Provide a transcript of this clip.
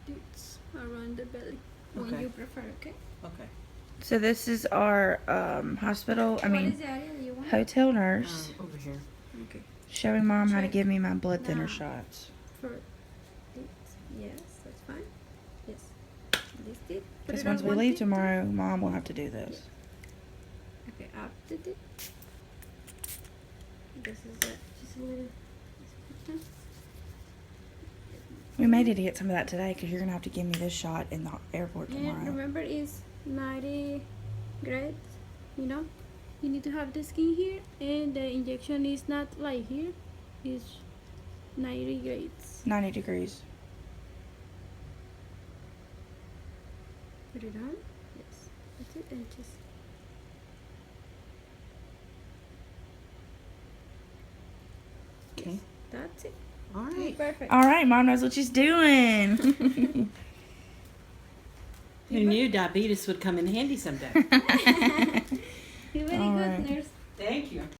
it's around the belly. When Okay. you prefer, okay? Okay. So this is our hospital. What is the area you want? Hotel nurse Over here. Okay. showing mom how to Check. give me my blood thinner Now. shots. For this, yes, that's fine. Yes, this did. Put Because it on once we one leave tip. tomorrow, mom will have to do this. Okay, up the tip. This is it. Just a little. We may need to get some of that today because you're gonna have to give me this shot in the airport And tomorrow. remember, it's 90 grades. You know, you need to have the skin here, and the injection is not like here. It's 90 grades. 90 degrees. Put it on. Yes, that's it. And just. Okay. That's it. All right. Perfect. All right, mom knows what she's doing. Who knew diabetes would come in handy someday?